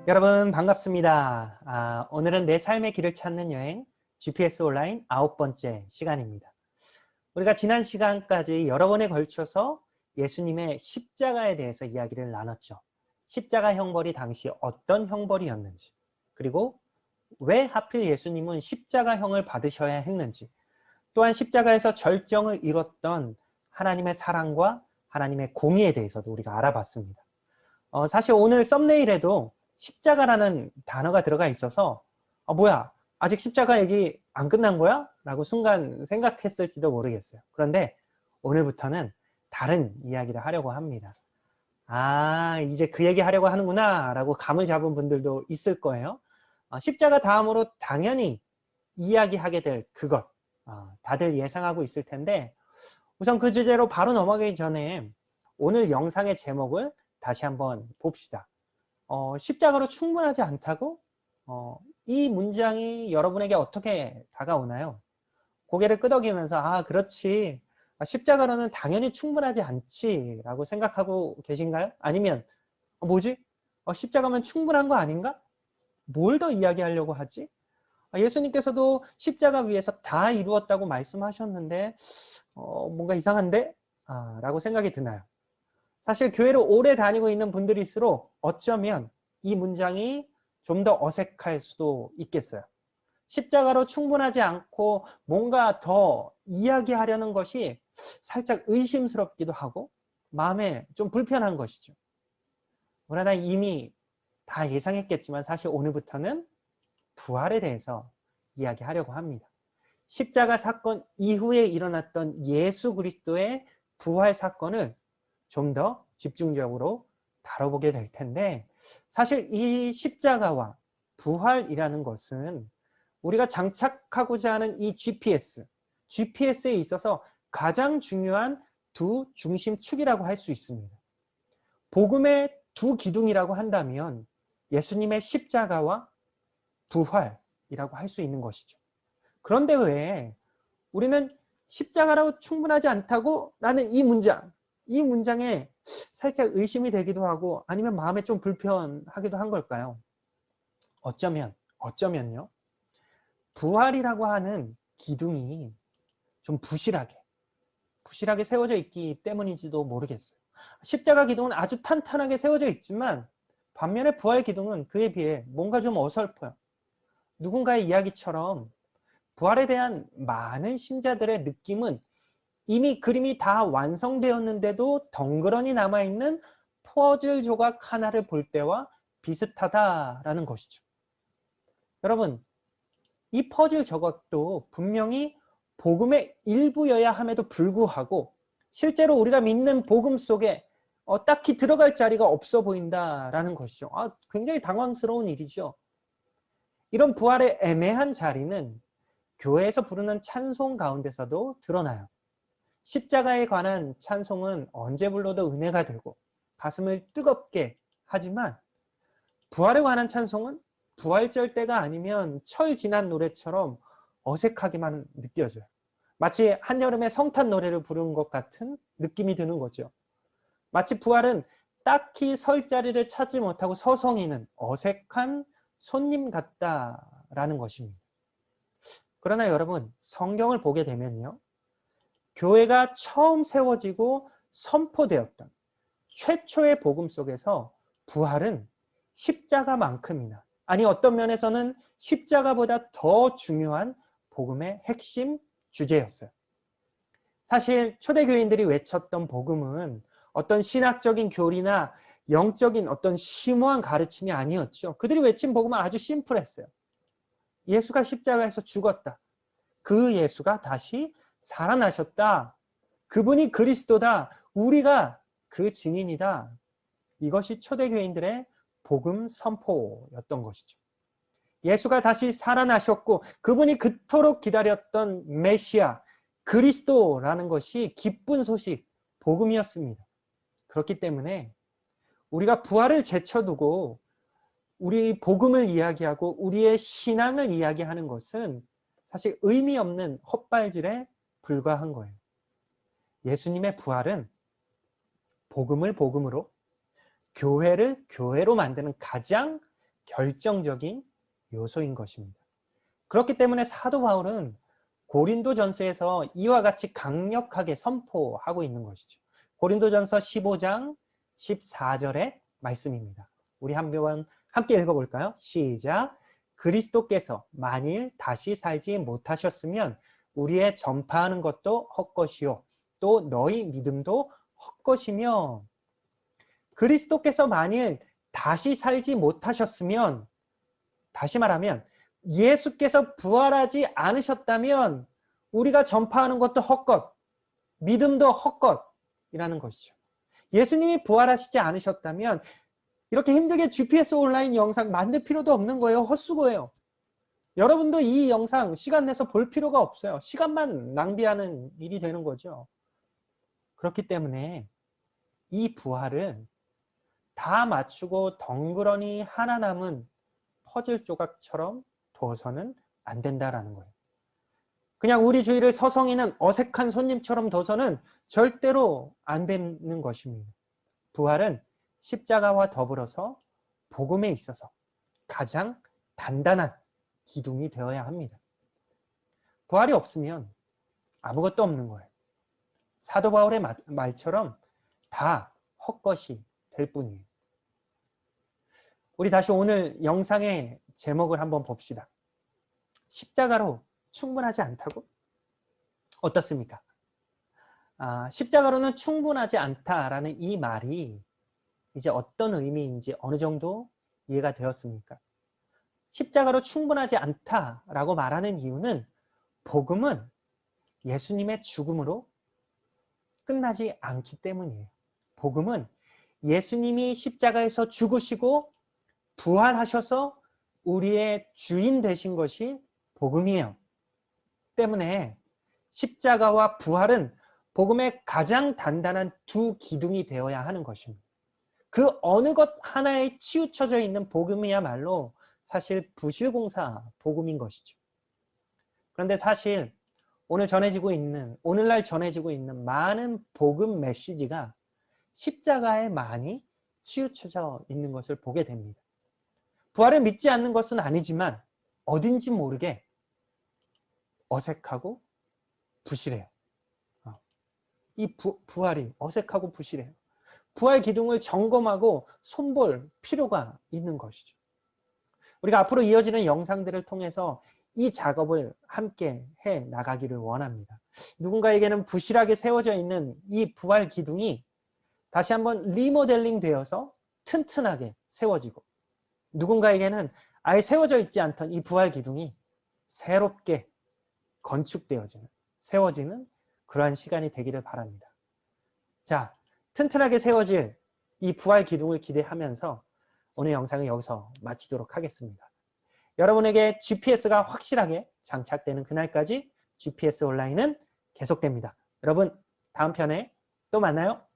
여러분 반갑습니다. 오늘은 내 삶의 길을 찾는 여행 GPS 온라인 9번째 시간입니다. 우리가 지난 시간까지 여러 번에 걸쳐서 예수님의 십자가에 대해서 이야기를 나눴죠. 십자가 형벌이 당시 어떤 형벌이었는지, 그리고 왜 하필 예수님은 십자가형을 받으셔야 했는지, 또한 십자가에서 절정을 이뤘던 하나님의 사랑과 하나님의 공의에 대해서도 우리가 알아봤습니다. 사실 오늘 썸네일에도 십자가라는 단어가 들어가 있어서 뭐야, 아직 십자가 얘기 안 끝난 거야? 라고 순간 생각했을지도 모르겠어요. 그런데 오늘부터는 다른 이야기를 하려고 합니다. 이제 그 얘기 하려고 하는구나 라고 감을 잡은 분들도 있을 거예요. 십자가 다음으로 당연히 이야기하게 될 그것, 다들 예상하고 있을 텐데, 우선 그 주제로 바로 넘어가기 전에 오늘 영상의 제목을 다시 한번 봅시다. 십자가로 충분하지 않다고? 이 문장이 여러분에게 어떻게 다가오나요? 고개를 끄덕이면서 그렇지, 십자가로는 당연히 충분하지 않지 라고 생각하고 계신가요? 아니면 뭐지? 십자가면 충분한 거 아닌가? 뭘 더 이야기하려고 하지? 예수님께서도 십자가 위에서 다 이루었다고 말씀하셨는데 뭔가 이상한데? 라고 생각이 드나요? 사실 교회를 오래 다니고 있는 분들일수록 어쩌면 이 문장이 좀 더 어색할 수도 있겠어요. 십자가로 충분하지 않고 뭔가 더 이야기하려는 것이 살짝 의심스럽기도 하고 마음에 좀 불편한 것이죠. 그러나 이미 다 예상했겠지만 사실 오늘부터는 부활에 대해서 이야기하려고 합니다. 십자가 사건 이후에 일어났던 예수 그리스도의 부활 사건을 좀 더 집중적으로 다뤄보게 될 텐데, 사실 이 십자가와 부활이라는 것은 우리가 장착하고자 하는 이 GPS에 있어서 가장 중요한 두 중심축이라고 할 수 있습니다. 복음의 두 기둥이라고 한다면 예수님의 십자가와 부활이라고 할 수 있는 것이죠. 그런데 왜 우리는 십자가로 충분하지 않다고? 라는 이 문장에 살짝 의심이 되기도 하고 아니면 마음에 좀 불편하기도 한 걸까요? 어쩌면요, 부활이라고 하는 기둥이 좀 부실하게 세워져 있기 때문인지도 모르겠어요. 십자가 기둥은 아주 탄탄하게 세워져 있지만 반면에 부활 기둥은 그에 비해 뭔가 좀 어설퍼요. 누군가의 이야기처럼 부활에 대한 많은 신자들의 느낌은 이미 그림이 다 완성되었는데도 덩그러니 남아있는 퍼즐 조각 하나를 볼 때와 비슷하다라는 것이죠. 여러분, 이 퍼즐 조각도 분명히 복음의 일부여야 함에도 불구하고 실제로 우리가 믿는 복음 속에 딱히 들어갈 자리가 없어 보인다라는 것이죠. 굉장히 당황스러운 일이죠. 이런 부활의 애매한 자리는 교회에서 부르는 찬송 가운데서도 드러나요. 십자가에 관한 찬송은 언제 불러도 은혜가 되고 가슴을 뜨겁게 하지만 부활에 관한 찬송은 부활절 때가 아니면 철 지난 노래처럼 어색하게만 느껴져요. 마치 한여름에 성탄 노래를 부르는 것 같은 느낌이 드는 거죠. 마치 부활은 딱히 설 자리를 찾지 못하고 서성이는 어색한 손님 같다라는 것입니다. 그러나 여러분, 성경을 보게 되면요, 교회가 처음 세워지고 선포되었던 최초의 복음 속에서 부활은 십자가만큼이나, 아니 어떤 면에서는 십자가보다 더 중요한 복음의 핵심 주제였어요. 사실 초대교인들이 외쳤던 복음은 어떤 신학적인 교리나 영적인 어떤 심오한 가르침이 아니었죠. 그들이 외친 복음은 아주 심플했어요. 예수가 십자가에서 죽었다. 그 예수가 다시 살아나셨다. 그분이 그리스도다. 우리가 그 증인이다. 이것이 초대교인들의 복음 선포였던 것이죠. 예수가 다시 살아나셨고 그분이 그토록 기다렸던 메시아, 그리스도라는 것이 기쁜 소식, 복음이었습니다. 그렇기 때문에 우리가 부활을 제쳐두고 우리 복음을 이야기하고 우리의 신앙을 이야기하는 것은 사실 의미 없는 헛발질에 불과한 거예요. 예수님의 부활은 복음을 복음으로, 교회를 교회로 만드는 가장 결정적인 요소인 것입니다. 그렇기 때문에 사도 바울은 고린도전서에서 이와 같이 강력하게 선포하고 있는 것이죠. 고린도전서 15장 14절의 말씀입니다. 우리 한번 함께 읽어볼까요? 시작. 그리스도께서 만일 다시 살지 못하셨으면 우리의 전파하는 것도 헛것이요 또 너희 믿음도 헛것이며. 그리스도께서 만일 다시 살지 못하셨으면, 다시 말하면 예수께서 부활하지 않으셨다면 우리가 전파하는 것도 헛것, 믿음도 헛것이라는 것이죠. 예수님이 부활하시지 않으셨다면 이렇게 힘들게 GPS 온라인 영상 만들 필요도 없는 거예요. 헛수고예요. 여러분도 이 영상 시간 내서 볼 필요가 없어요. 시간만 낭비하는 일이 되는 거죠. 그렇기 때문에 이 부활을 다 맞추고 덩그러니 하나 남은 퍼즐 조각처럼 둬서는 안 된다라는 거예요. 그냥 우리 주위를 서성이는 어색한 손님처럼 둬서는 절대로 안 되는 것입니다. 부활은 십자가와 더불어서 복음에 있어서 가장 단단한 기둥이 되어야 합니다. 부활이 없으면 아무것도 없는 거예요. 사도 바울의 말처럼 다 헛것이 될 뿐이에요. 우리 다시 오늘 영상의 제목을 한번 봅시다. 십자가로 충분하지 않다고? 어떻습니까? 십자가로는 충분하지 않다라는 이 말이 이제 어떤 의미인지 어느 정도 이해가 되었습니까? 십자가로 충분하지 않다라고 말하는 이유는 복음은 예수님의 죽음으로 끝나지 않기 때문이에요. 복음은 예수님이 십자가에서 죽으시고 부활하셔서 우리의 주인 되신 것이 복음이에요. 때문에 십자가와 부활은 복음의 가장 단단한 두 기둥이 되어야 하는 것입니다. 그 어느 것 하나에 치우쳐져 있는 복음이야말로 사실 부실공사 복음인 것이죠. 그런데 사실 오늘날 전해지고 있는 많은 복음 메시지가 십자가에 많이 치우쳐져 있는 것을 보게 됩니다. 부활을 믿지 않는 것은 아니지만 어딘지 모르게 어색하고 부실해요. 이 부활이 어색하고 부실해요. 부활 기둥을 점검하고 손볼 필요가 있는 것이죠. 우리가 앞으로 이어지는 영상들을 통해서 이 작업을 함께 해 나가기를 원합니다. 누군가에게는 부실하게 세워져 있는 이 부활 기둥이 다시 한번 리모델링 되어서 튼튼하게 세워지고, 누군가에게는 아예 세워져 있지 않던 이 부활 기둥이 새롭게 건축되어지는, 세워지는 그러한 시간이 되기를 바랍니다. 자, 튼튼하게 세워질 이 부활 기둥을 기대하면서 오늘 영상을 여기서 마치도록 하겠습니다. 여러분에게 GPS가 확실하게 장착되는 그날까지 GPS 온라인은 계속됩니다. 여러분, 다음 편에 또 만나요.